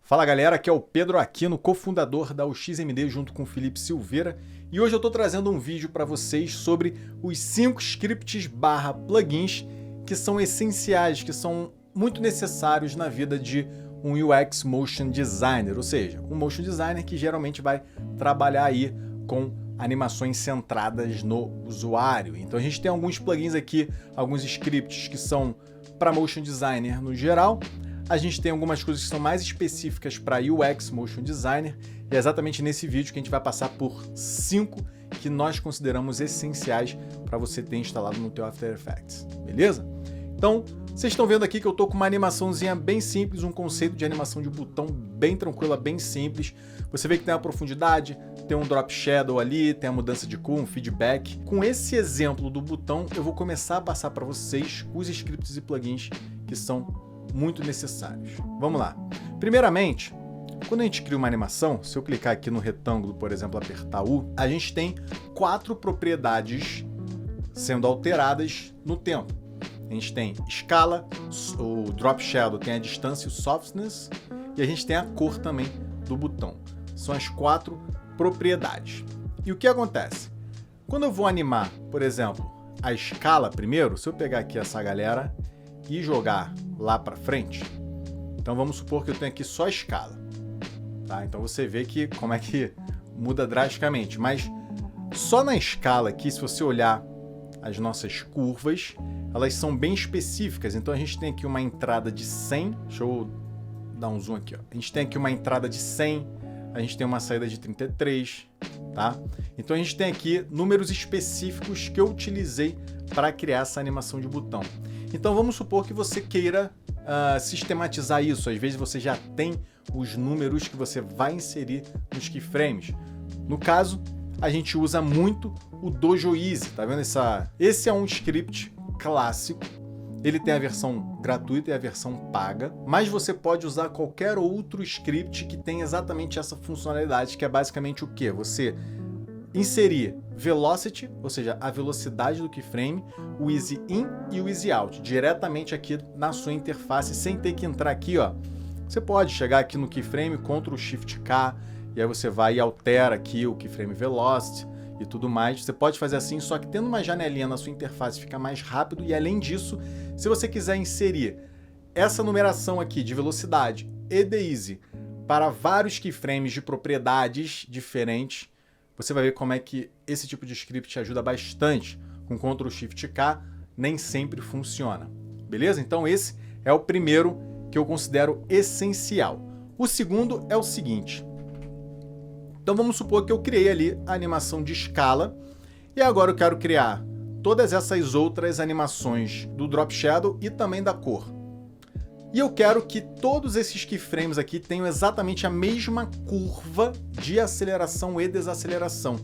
Fala galera, aqui é o Pedro Aquino, cofundador da UXMD junto com o Felipe Silveira, e hoje eu estou trazendo um vídeo para vocês sobre os 5 scripts / plugins que são essenciais, que são muito necessários na vida de um UX Motion Designer, ou seja, um Motion Designer que geralmente vai trabalhar aí com animações centradas no usuário. Então a gente tem alguns plugins aqui, alguns scripts que são para Motion Designer no geral. A gente tem algumas coisas que são mais específicas para UX Motion Designer, e é exatamente nesse vídeo que a gente vai passar por 5 que nós consideramos essenciais para você ter instalado no teu After Effects, beleza? Então, vocês estão vendo aqui que eu estou com uma animaçãozinha bem simples, um conceito de animação de botão bem tranquila, bem simples. Você vê que tem a profundidade, tem um drop shadow ali, tem a mudança de cor, um feedback. Com esse exemplo do botão, eu vou começar a passar para vocês os scripts e plugins que são muito necessários. Vamos lá. Primeiramente, quando a gente cria uma animação, se eu clicar aqui no retângulo, por exemplo, apertar U, a gente tem 4 propriedades sendo alteradas no tempo. A gente tem escala, o drop shadow tem a distância e o softness, e a gente tem a cor também do botão. São as 4 propriedades. E o que acontece? Quando eu vou animar, por exemplo, a escala primeiro, se eu pegar aqui essa galera e jogar lá para frente, então vamos supor que eu tenho aqui só a escala, tá? Então você vê que como é que muda drasticamente, mas só na escala aqui, se você olhar as nossas curvas, elas são bem específicas. Então a gente tem aqui uma entrada de 100, deixa eu dar um zoom aqui, ó. A gente tem aqui uma entrada de 100, a gente tem uma saída de 33, tá? Então a gente tem aqui números específicos que eu utilizei para criar essa animação de botão. Então vamos supor que você queira sistematizar isso. Às vezes você já tem os números que você vai inserir nos keyframes. No caso, a gente usa muito o Dojo Easy, tá vendo? Esse é um script clássico. Ele tem a versão gratuita e a versão paga, mas você pode usar qualquer outro script que tenha exatamente essa funcionalidade, que é basicamente o quê? Você inserir velocity, ou seja, a velocidade do keyframe, o easy in e o easy out, diretamente aqui na sua interface, sem ter que entrar aqui, ó. Você pode chegar aqui no keyframe, Ctrl Shift K, e aí você vai e altera aqui o keyframe velocity e tudo mais. Você pode fazer assim, só que tendo uma janelinha na sua interface fica mais rápido, e além disso, se você quiser inserir essa numeração aqui de velocidade e de easy para vários keyframes de propriedades diferentes, você vai ver como é que esse tipo de script ajuda bastante. Com Ctrl Shift K nem sempre funciona. Beleza? Então esse é o primeiro que eu considero essencial. O segundo é o seguinte. Então vamos supor que eu criei ali a animação de escala e agora eu quero criar todas essas outras animações do drop shadow e também da cor. E eu quero que todos esses keyframes aqui tenham exatamente a mesma curva de aceleração e desaceleração.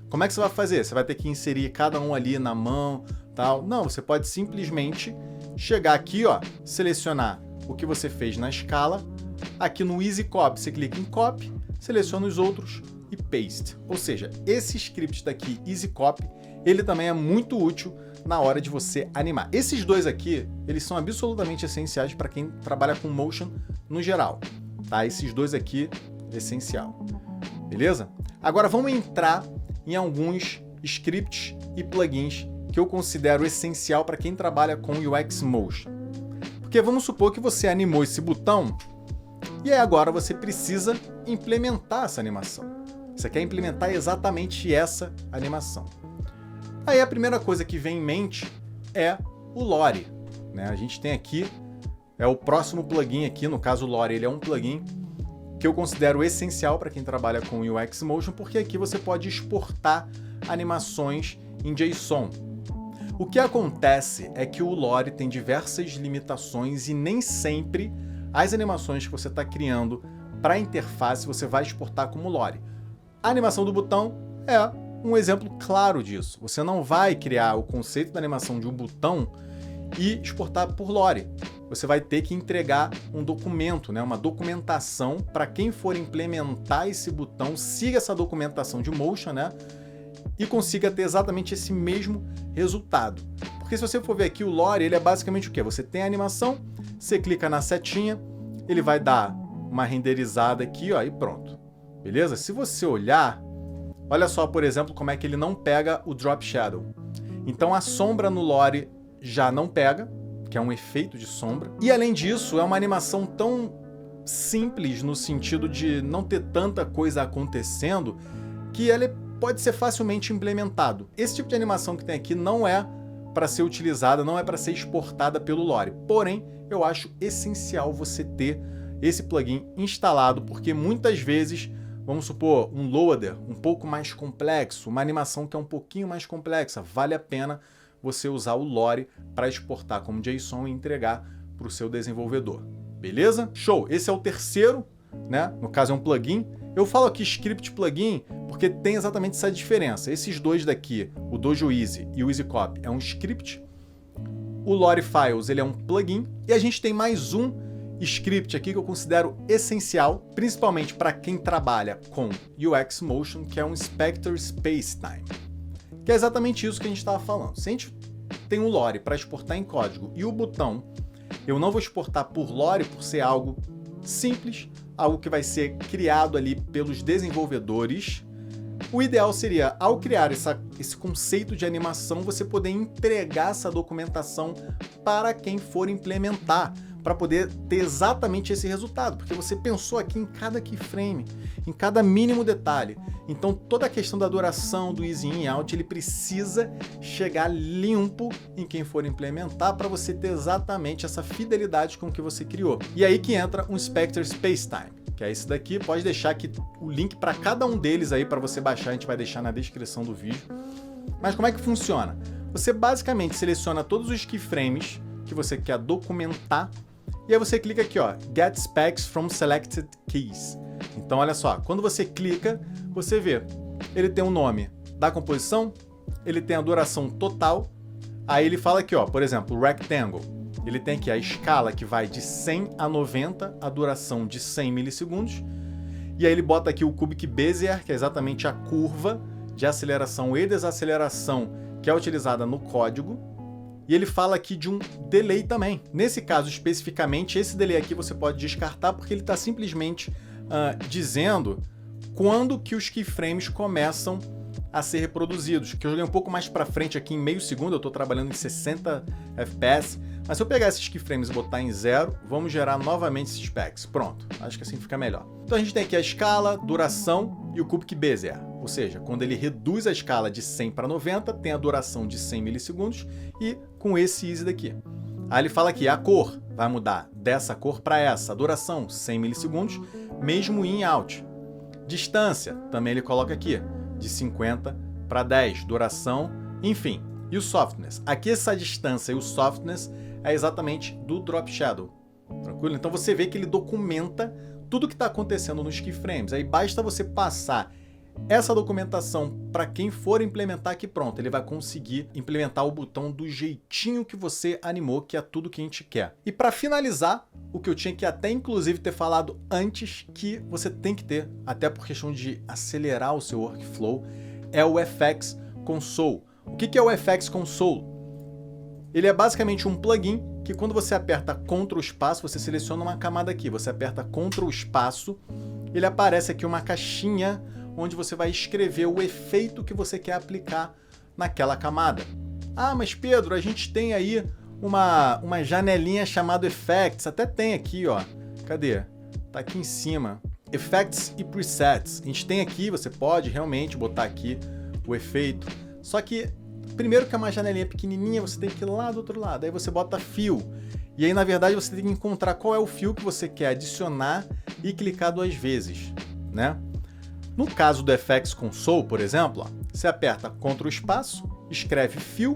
Como é que você vai fazer? Você vai ter que inserir cada um ali na mão, tal? Não, você pode simplesmente chegar aqui, ó, selecionar o que você fez na escala. Aqui no Easy Copy, você clica em Copy, seleciona os outros e Paste. Ou seja, esse script daqui, Easy Copy, ele também é muito útil na hora de você animar. Esses dois aqui, eles são absolutamente essenciais para quem trabalha com motion no geral, tá? Esses dois aqui, essencial. Beleza? Agora vamos entrar em alguns scripts e plugins que eu considero essencial para quem trabalha com UX Motion. Porque vamos supor que você animou esse botão e aí agora você precisa implementar essa animação. Você quer implementar exatamente essa animação. Aí a primeira coisa que vem em mente é o Lore, né? A gente tem aqui, é o próximo plugin aqui, no caso o Lore, ele é um plugin que eu considero essencial para quem trabalha com UX Motion, porque aqui você pode exportar animações em JSON. O que acontece é que o Lore tem diversas limitações e nem sempre as animações que você está criando para a interface você vai exportar como Lore. A animação do botão é um exemplo claro disso. Você não vai criar o conceito da animação de um botão e exportar por Lore. Você vai ter que entregar um documento, né? Uma documentação para quem for implementar esse botão, siga essa documentação de Motion, né? E consiga ter exatamente esse mesmo resultado. Porque se você for ver aqui, o Lore, ele é basicamente o quê? Você tem a animação, você clica na setinha, ele vai dar uma renderizada aqui, ó, e pronto. Beleza? Se você olhar, olha só, por exemplo, como é que ele não pega o Drop Shadow. Então a sombra no Lore já não pega, que é um efeito de sombra. E além disso, é uma animação tão simples no sentido de não ter tanta coisa acontecendo que ele pode ser facilmente implementado. Esse tipo de animação que tem aqui não é para ser utilizada, não é para ser exportada pelo Lore. Porém, eu acho essencial você ter esse plugin instalado, porque muitas vezes, vamos supor, um loader um pouco mais complexo, uma animação que é um pouquinho mais complexa, vale a pena você usar o Lore para exportar como JSON e entregar para o seu desenvolvedor. Beleza? Show! Esse é o terceiro, né? No caso é um plugin. Eu falo aqui script plugin porque tem exatamente essa diferença. Esses dois daqui, o Dojo Easy e o EasyCopy, é um script. O Lore Files ele é um plugin. E a gente tem mais um script aqui que eu considero essencial, principalmente para quem trabalha com UX Motion, que é um Inspector Spacetime. Que é exatamente isso que a gente estava falando. Se a gente tem um Lore para exportar em código e o botão, eu não vou exportar por Lore por ser algo simples, algo que vai ser criado ali pelos desenvolvedores. O ideal seria, ao criar esse conceito de animação, você poder entregar essa documentação para quem for implementar, para poder ter exatamente esse resultado, porque você pensou aqui em cada keyframe, em cada mínimo detalhe. Então toda a questão da duração do easy in e out, ele precisa chegar limpo em quem for implementar para você ter exatamente essa fidelidade com o que você criou. E aí que entra um Inspector Spacetime, que é esse daqui. Pode deixar aqui o link para cada um deles aí para você baixar, a gente vai deixar na descrição do vídeo. Mas como é que funciona? Você basicamente seleciona todos os keyframes que você quer documentar e aí você clica aqui, ó, Get Specs from Selected Keys. Então olha só, quando você clica, você vê, ele tem o nome da composição, ele tem a duração total, aí ele fala aqui, ó, por exemplo, Rectangle, ele tem aqui a escala que vai de 100 a 90, a duração de 100 milissegundos, e aí ele bota aqui o Cubic Bezier, que é exatamente a curva de aceleração e desaceleração que é utilizada no código, e ele fala aqui de um delay também. Nesse caso especificamente, esse delay aqui você pode descartar porque ele está simplesmente dizendo quando que os keyframes começam a ser reproduzidos. Que eu joguei um pouco mais para frente aqui em meio segundo, eu estou trabalhando em 60 FPS, mas se eu pegar esses keyframes e botar em 0, vamos gerar novamente esses specs. Pronto, acho que assim fica melhor. Então a gente tem aqui a escala, duração e o Cubic Bezier, ou seja, quando ele reduz a escala de 100 para 90, tem a duração de 100 milissegundos e com esse easy daqui. Aí ele fala aqui, a cor vai mudar dessa cor para essa, a duração 100 milissegundos, mesmo in e out. Distância, também ele coloca aqui, de 50 para 10, duração, enfim. E o softness, aqui essa distância e o softness é exatamente do Drop Shadow, tranquilo? Então você vê que ele documenta tudo que está acontecendo nos keyframes, aí basta você passar essa documentação para quem for implementar aqui, pronto, ele vai conseguir implementar o botão do jeitinho que você animou, que é tudo que a gente quer. E para finalizar, o que eu tinha que até inclusive ter falado antes, que você tem que ter, até por questão de acelerar o seu workflow, é o FX Console. O que é o FX Console? Ele é basicamente um plugin que quando você aperta Ctrl espaço, você seleciona uma camada aqui, você aperta Ctrl espaço, ele aparece aqui uma caixinha onde você vai escrever o efeito que você quer aplicar naquela camada. Ah, mas Pedro, a gente tem aí uma janelinha chamada Effects, até tem aqui, ó. Cadê? Tá aqui em cima. Effects e Presets. A gente tem aqui, você pode realmente botar aqui o efeito. Só que, primeiro que é uma janelinha pequenininha, você tem que ir lá do outro lado. Aí você bota Fill. E aí, na verdade, você tem que encontrar qual é o fio que você quer adicionar e clicar 2 vezes, né? No caso do FX Console, por exemplo, ó, você aperta Ctrl espaço, escreve Fill,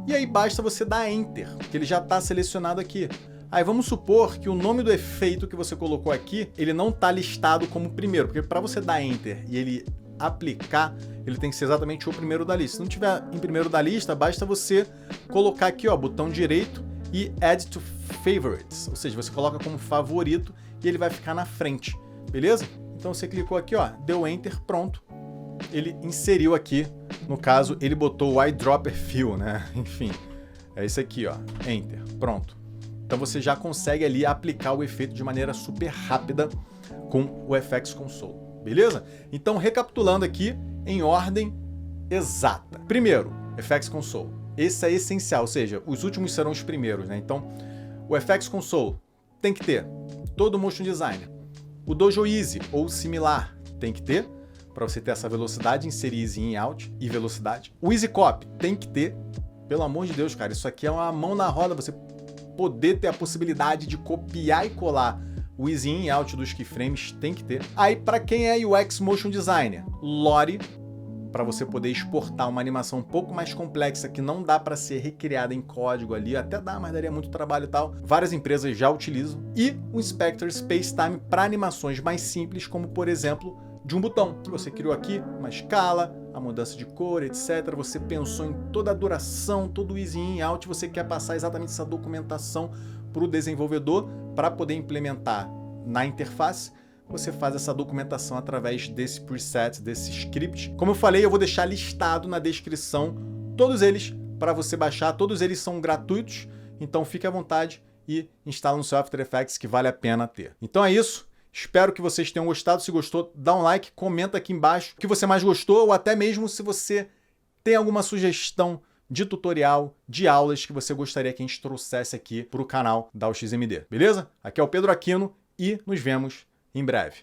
e aí basta você dar Enter, porque ele já está selecionado aqui. Aí vamos supor que o nome do efeito que você colocou aqui, ele não está listado como primeiro, porque para você dar Enter e ele aplicar, ele tem que ser exatamente o primeiro da lista. Se não tiver em primeiro da lista, basta você colocar aqui, ó, botão direito e Add to Favorites, ou seja, você coloca como favorito e ele vai ficar na frente, beleza? Então você clicou aqui, ó, deu Enter, pronto. Ele inseriu aqui, no caso, ele botou o Eyedropper Fill, né? Enfim, é esse aqui, ó, Enter, pronto. Então você já consegue ali aplicar o efeito de maneira super rápida com o FX Console, beleza? Então, recapitulando aqui em ordem exata. Primeiro, FX Console. Esse é essencial, ou seja, os últimos serão os primeiros, né? Então, o FX Console tem que ter todo o motion design. O Dojo Easy ou similar tem que ter, para você ter essa velocidade, inserir easy in, out e velocidade. O Easy Copy tem que ter, pelo amor de Deus, cara, isso aqui é uma mão na roda, você poder ter a possibilidade de copiar e colar o easy in e out dos keyframes, tem que ter. Aí, para quem é UX Motion Designer, Lore, para você poder exportar uma animação um pouco mais complexa que não dá para ser recriada em código ali, até dá, mas daria muito trabalho e tal. Várias empresas já utilizam. E o Inspector Spacetime para animações mais simples, como por exemplo, de um botão. Você criou aqui uma escala, a mudança de cor, etc. Você pensou em toda a duração, todo o easy in e out, você quer passar exatamente essa documentação para o desenvolvedor para poder implementar na interface. Você faz essa documentação através desse preset, desse script. Como eu falei, eu vou deixar listado na descrição todos eles para você baixar. Todos eles são gratuitos, então fique à vontade e instala no seu After Effects que vale a pena ter. Então é isso. Espero que vocês tenham gostado. Se gostou, dá um like, comenta aqui embaixo o que você mais gostou ou até mesmo se você tem alguma sugestão de tutorial, de aulas que você gostaria que a gente trouxesse aqui para o canal da UXMD. Beleza? Aqui é o Pedro Aquino e nos vemos em breve.